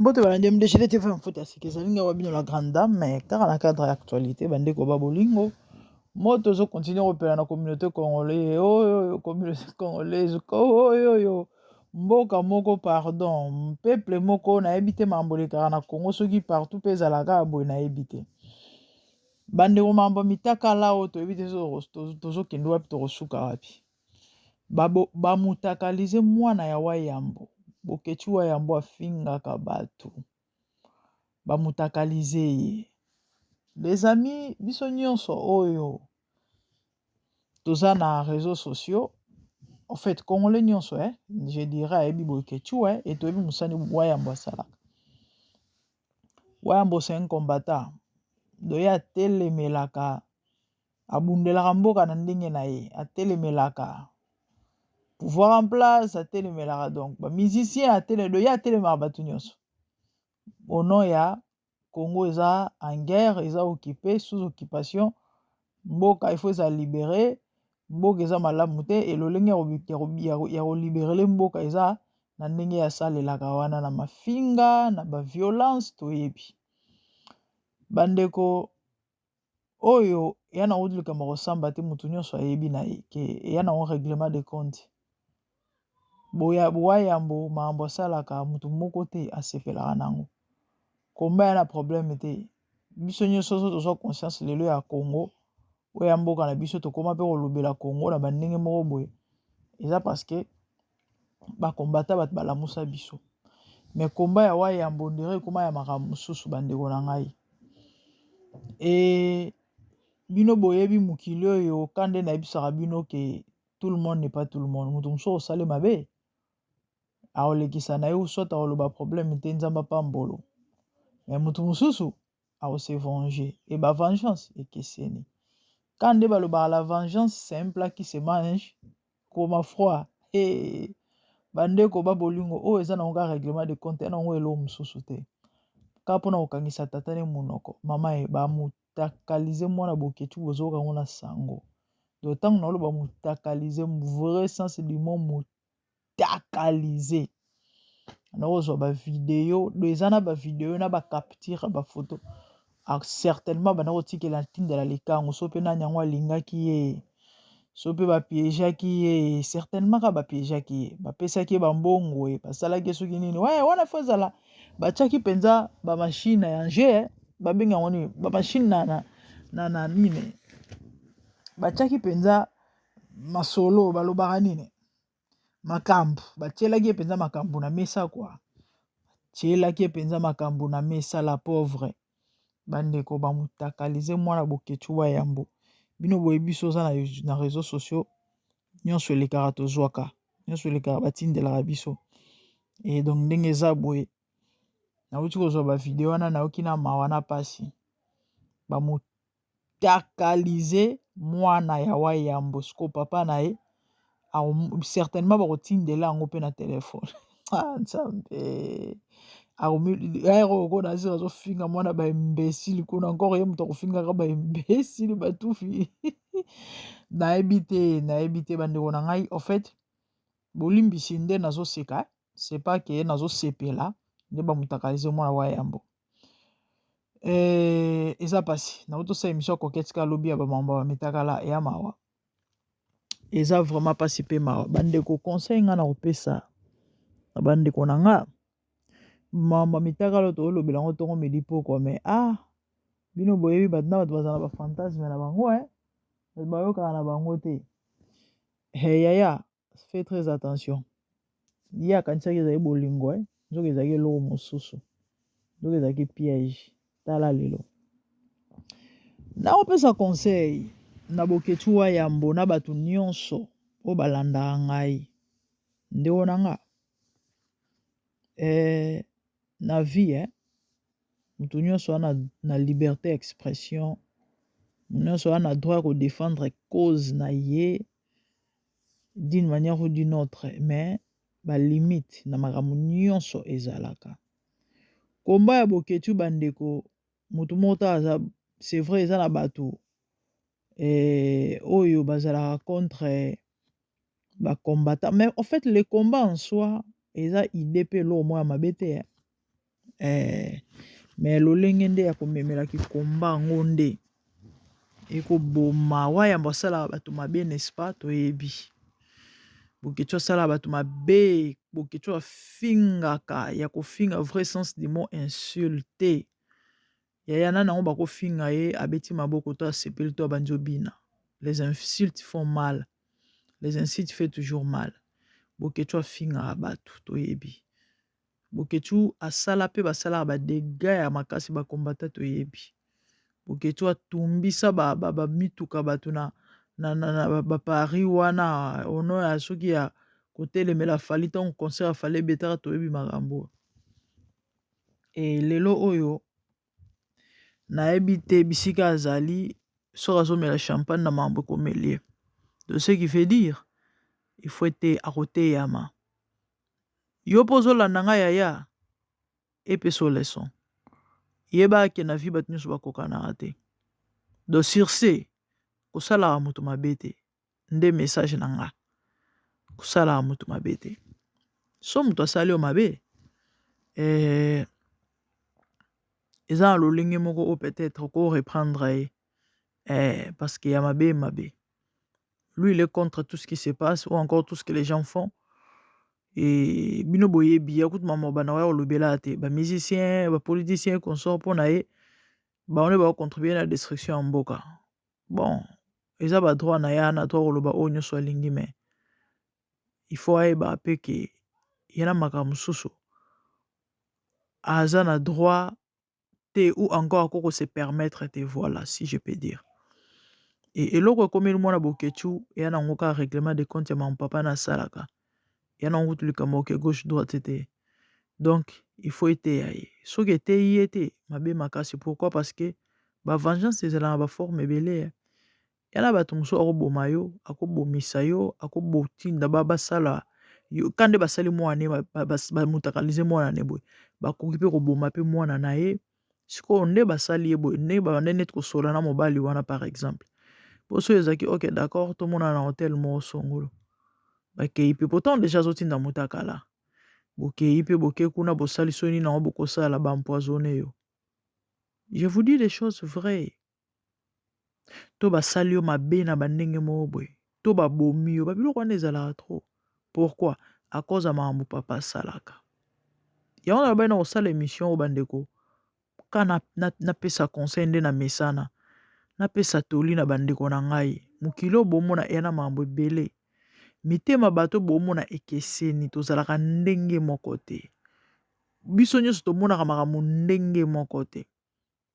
Mbote balandi mdeshile te fa mfuta sikeza linga wabino la grande dame mais car na cadre actualité bande ko babolingo moto zo continuer opérer na communauté congolaise communauté congolaise yo mboka moko pardon peuple moko na ebité mamboleka na Congo soki partout peza la ka boy na ebité bande ko mambo mitaka lao to ebité zo kendo wapi to suka wapi ba mutakalize mwana ya wayambo bokechi wayambo afingaka bato bamutakalize ye les amis biso nyonso oyo toza na réseaux sociaux en fait congolais nyonso je dirais ayebi bokechi et toyebi musani wayambo asalaka wayambo c'est un combattant doye atelemelaka abundelaka mboka na ndenge na ye atelemelaka pouvoir en place atelemelaka donc bamusicien doye atelemaka bato nyonso au nom ya Congo eza en guerre eza occupé sous occupation mboka il faut eza libéré mboka eza malamu te elolenge ya kolibérele mboka eza na ndenge ya salelaka wana na mafinga na baviolence toyebi bandeko oyo ya na likambo kosamba te motu nyonso ayebi na ye ke eya na règlement de compte boyambo makambo asalaka motu moko te asepelaka nango komba ya na problème te biso nyonso tozwa conscience lelo ya Congo oya mboka na biso tokoma mpe kolobela Congo na bandenge moko boye eza parce que bakombata bato balamusa biso mais komba ya wayambo ndire ekoma ya makambo mosusu bandeko na ngai bino boyebi mokili oyo kande nayebisaka bino ke tout le monde n'est pas tout le monde moto mosusu osale mabe aolekisa na ye usota oloba problème te nzamba pambolo mais moto mosusu aose venger et ba vengeance ekeseni quand nde balobaka la vengeance c'est un plat qui se mange koma froid bandeko babolingo oyo eza nango ka règlement de compte ya nango elo mosusu te ka mpona kokangisa tata ne monoko mama ye bamutakalize mwana boketu bozoka ngo na sango do ntango naoloba mutakalize vrai sens du mot mutakalize naozwa bavideo do eza na bavideo na bacapture bafoto certainement banda kotikela ntindela likango so mpe nani yango alingaki ye so mpe bapiégeaki ye certainement ka bapiégeaki ye bapesaki ye bambongo ye basalaki soki nini wana fo ezala batiaki mpenza bamashine ya nge babenga yango nini bamashine na nini batiaki mpenza masolo balobaka nini makambo batielaki ye mpenza makambo na mesa kwa tielaki ye mpenza makambo na mesa la pauvre bandeko bamutakalize mwana boketu wayambo bino boye biso oza na réseaux sociaux nyonso elekaka tozwaka nyonso elekaka batindelaka biso et donc ndenge eza boye nauti kozwa bavideo wana nayoki na mawa na pasi bamutakalize mwana ya wayambo siko papa na ye certainement bakotindela yango mpe na telefone nzambe aerokona asira azofinga mwana baimbesili kuna encore ye moto akofingaka baimbesili batufi nayebi te bandeko na ngai en fait bolimbisi nde nazoseka c'est pas ke nazosepela nde bamutakalize mwana wayambo eza pasi nautosala émission ya koketika lobi ya bamamba bametakala ya mawa eza vraiment pasi mpe mawa bandeko conseil nga na kopesa na bandeko na nga mamba mitakala toolobela yango ntongo medi pokwa mais bino boyebi bato na bato baza na bafantasme na bango bato bayokaka na bango te yaya fais très attention ye akanisaki ezali bolingo nzoki ezalaki eloko mosusu nzoki ezalaki piège tala lelo nakopesa conseil na boketu wayambo na bato nyonso oyo balandaka ngai ndeko na nga na vie moto nyonso wana na liberté expression nyonso wana droit ya kodéfendre cause na ye d'une manière ou d'une autre mais balimite na makambo nyonso ezalaka komba ya boketu bandeko moto moko aza c'est vrai eza na bato oyo bazalaka contre bacombattant mais en fait le combat en soi eza idée mpe eloko moko ya mabe te mais lolenge nde ya komemelaki komba yango nde ekoboma wayamba asalaka bato mabe n'est-ce pas toyebi boketu asalaka bato mabe boketu afingaka ya kofinga vrai sens du mot insulte yaya nani yango bakofinga ye abeti maboko to asepeli to abandi obina. Les insultes font mal, les insultes fait toujours mal. Boketu afingaka bato toyebi boketu asala pe basalaka badega ya makasi bakombata toyebi boketu atumbisa bamituka bato na bapari wana ono ya soki ya kotelemela fali ntango concert afali ebetaka toyebi makambo lelo oyo nayebi te bisika azali soki azomela champagne na makambo ekomelie de ce qui veut dire il faut ete akoteyama yo mpo ozolanda ngai yaya epesa leson yeba ake na vi bato nyonso bakokanaka te donc sur ce kosalaka moto mabe te nde message na nga kosalaka moto mabe te so moto asali yo mabe eza na lolenge moko oyo peut-être oko reprendre ye parce que ya mabe mabe lui il est contre tout ce qui se passe ou encore tout ce que les gens font bino boyebi ya kutu mama bana waya kolobela te bamusicien bapoliticien consort mpo na ye bango nde bakocontribue na destruction ya mboka bon eza badroit na ye ana droit koloba oyo nyonso alingi me il faut ayeba mpe ke ye na makambo mosusu aza na droit te ou encore akoko se permettre te voilà si je peux dire eloko ekomeli mwana boketu eya nango kaka règlement de compte ya mama papa nasalaka ya nango kutu likambo oke gauche droite te donc il faut eteya ye soki eteyi ye te mabe makasi pourquoi parce que bavengeance ezala na baforme ebele ya na bato mosusu akoboma yo akobomisa yo akobotinda basala yo ka nde basali mwana bamutakalize mwana ne boye bakoki mpe koboma mpe mwana na ye sikoyo nde basali ye boye nde babande neti kosola na mobali wana par exemple poso ezalaki ok d'accord tomona na hotel moko songolo bakei mpe pourtant déjà azotinda mutakala bokei mpe boke kuna bosali soni nango bokosala bampoisonne yo je vous dis des choses vraies to basali yo mabe na bandenge moko boye to babomi yo babiloko wana ezalaka trop pourquoi à cause ya makambo papa asalaka yango na babai na kosala émission oyo bandeko ka napesa conseil nde na mesana napesa toli na bandeko na ngai mokili oyo bomona eya na makambo ebele mitema bato bomona ekeseni tozalaka ndenge moko te biso nyonso tomonaka makambo ndenge moko te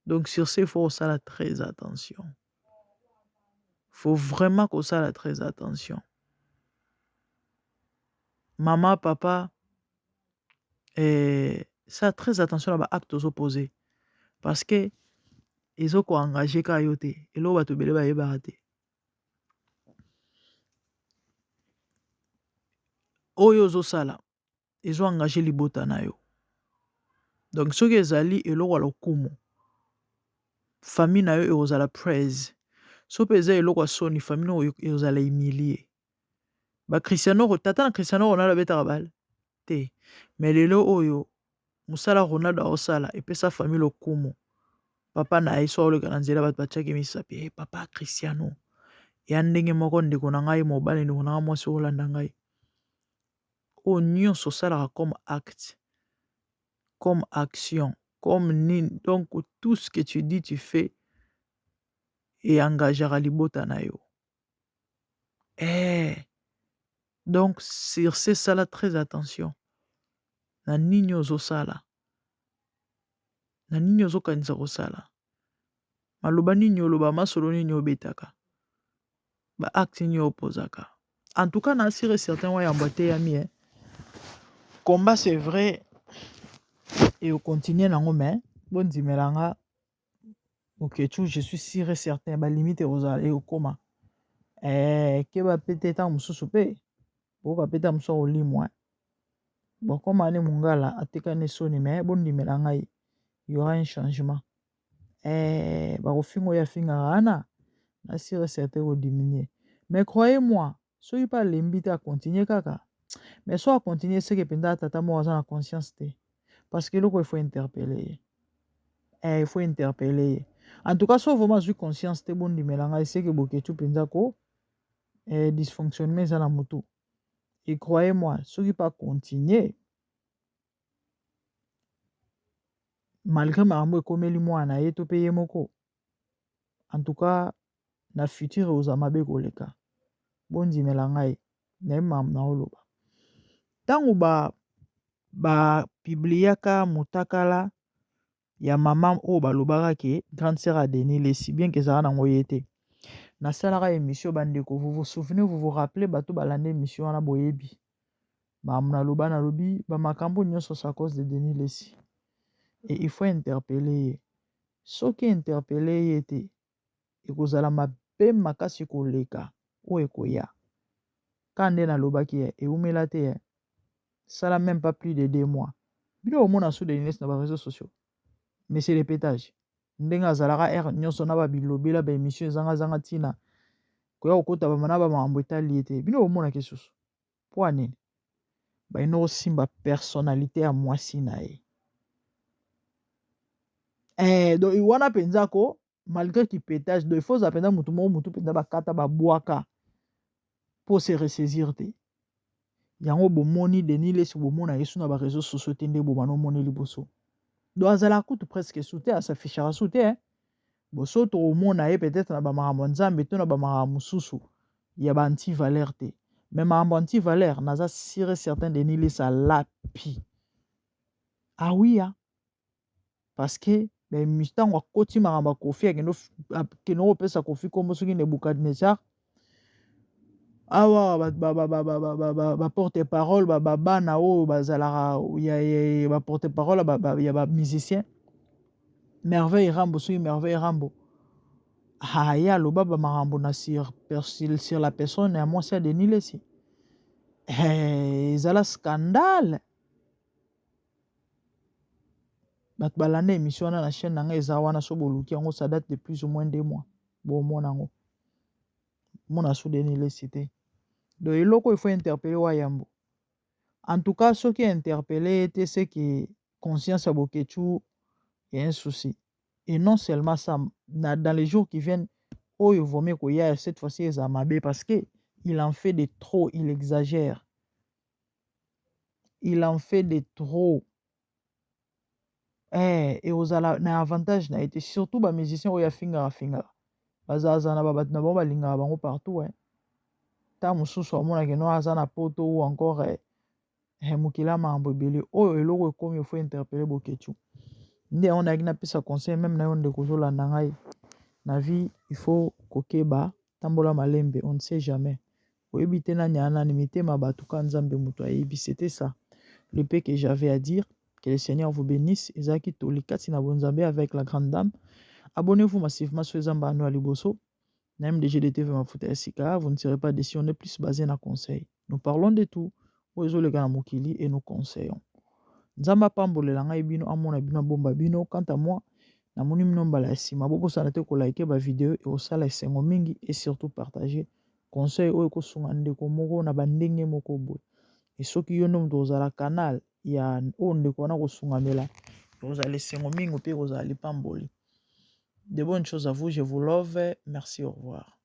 donc sur ce il faut osala très attention faut vraiment kosala très attention mama papa ça très attention na baacte ozopose parce que ezokoengage ka yo te eloko bato ebele bayebaka te oyo ozosala ezoengage libota na yo donc soki ezali eloko ya lokumu famille na yo ekozala praise so mpe eza eloko ya soni famille oyo ekozala humilie bakristiano tata na kristiano ronaldo abetaka bale te me lelo oyo mosala ronaldo aosala epesa famille lokumu papa na ye so aoleka na nzela bato batiaki misapi papa kristiano ya ndenge moko ndeko na ngai mobali ndeko na ngai mwasi olanda ngai oyo nyonso osalaka comme acte comme action comme nini donc tout ce que tu dis tu fais et engageaka libota na yo donc sur ce sala très attention na nini ozosala na nini ozokanisa kosala maloba nini oloba masolo nini obetaka baacte nini opozaka en tout cas na asire certain wayamba teyami combat c'est vrai et au continuer nango mais bondimelanga oketu je suis sûr et certain balimite ekozala ekokoma keba pete ntango mosusu mpe bokoka pete mosusu akolimwa bokoma ne mongala atekani soni me bondimela ngai y aura un changement bakofinga oyo afingaka wana na sûr et certain kodiminie mais croyez moi soki mpe alembi te akontinue kaka mais so akontinue seke mpenza tata moko aza na conscience te parce que il faut interpeller. Il faut interpeller. En tout cas, sauf vraiment j'ai conscience te bon dimelanga c'est que boketu penza ko dysfonctionnement ça na mutu. Et croyez-moi, ceux qui pas continuer malgré makambo ekomeli mwana ye to pe ye moko. En tout cas, na futur ozamabe koleka. Bon dimelanga na mam na oloba. Tango ba publiaka mutakala ya maman o balobaka ke grande sœur a Denis Lesi bien que ça nango yete na salaka émission bandeko vous vous souvenez vous vous rappelez bato balande émission wana boyebi mamna loba na lobi ba makambo nyonso à cause de Denis Lesi et il faut interpeller soki interpeller yete ekozala mabe makasi koleka o ekoya kande na lobaki eumela te sala même pas plus de 2 mois bino omona sous Denis Lesi na ba réseaux sociaux. Mais c'est le pétage. Ndenge azalaka air nyonso na babilobela ba émission zanga tina koya kokota bamana bamakambo etali ete bino omona ke susu po anini baino osimba personnalité ya mwasi na ye donc wana mpenza ko malgré ki pétage donc il faut zapenda mutu moko mutu mpenza bakata babwaka po se ressaisir te yango bomoni Denis Lesi bomona yesu na ba réseaux sociaux te nde bomana omoni liboso donc azala kutu presque sute asafichaka sute boso to omona ye peut-être na bamakambo nzambe to na bamakambo mosusu ya ba anti-valeur te mais makambo anti-valeur naza sûr et certain Denis Lesi alapi ah oui parce que ntango akoti makambo akofi akende kopesa kofi kombo soki Nebukadnezar awa baporte parole babana oyo bazalaka ya baporte parole ya bamusicien merveille rambo soki merveille rambo ye aloba bamakambo na sur la personne ya mwasi ya Denis Lesi ezala scandale bato balanda émission wana na chaîne na ngai eza wana so boluki yango ça date de plus ou moins 2 mois bomona yango mona so Denis Lesi te donc eloko il faut interpeller wa yambo en tout cas soki interpeller te c'est que conscience ya boketu y a un souci et non seulement ça dans les jours qui viennent oyo vomé koya cette fois-ci eza mabe parce que il en fait de trop il exagère il en fait de trop et ozala na avantage na été surtout ba musicien oyo afingaka bazaza na bato na bango balingaka bango partout ta mosusu amonake no aza na poto ou encore mokili ya makambo ebele oyo eloko ekomi il faut interpeller boketu nde yango nayaki napesa conseil même na yo ndeko ozolanda ngai na vie il faut kokeba tambola malembe on ne sait jamais oyebi te nani ya nani mitema bato ka nzambe moto ayebi c'était ça le peu que j'avais à dire. Que le Seigneur vous bénisse. Ezaki Tolikati na bonzambe avec la grande dame. Abonnez-vous massivement sur les ambano à Liboso. Même des GDTV Mafuta Esika. Vous ne serez pas déçus. On est plus basé dans conseil. Nous parlons de tout. Ozo le gana mokili et nous conseillons. Nzamba pambole langa ibino amona bino bomba bino. Quant à moi, na moni mnomba la sima. Bobo sanate ko like ba vidéo et osala esengo mingi et surtout partager. Conseil oyo ko sunga ndeko moko na bandenge moko boy. Et soki yo nde ozala canal ya oyo ndeko wana kosungamela ozala esengo mingi mpe kozala lipamboli. De bonnes choses à vous, je vous love, merci, au revoir.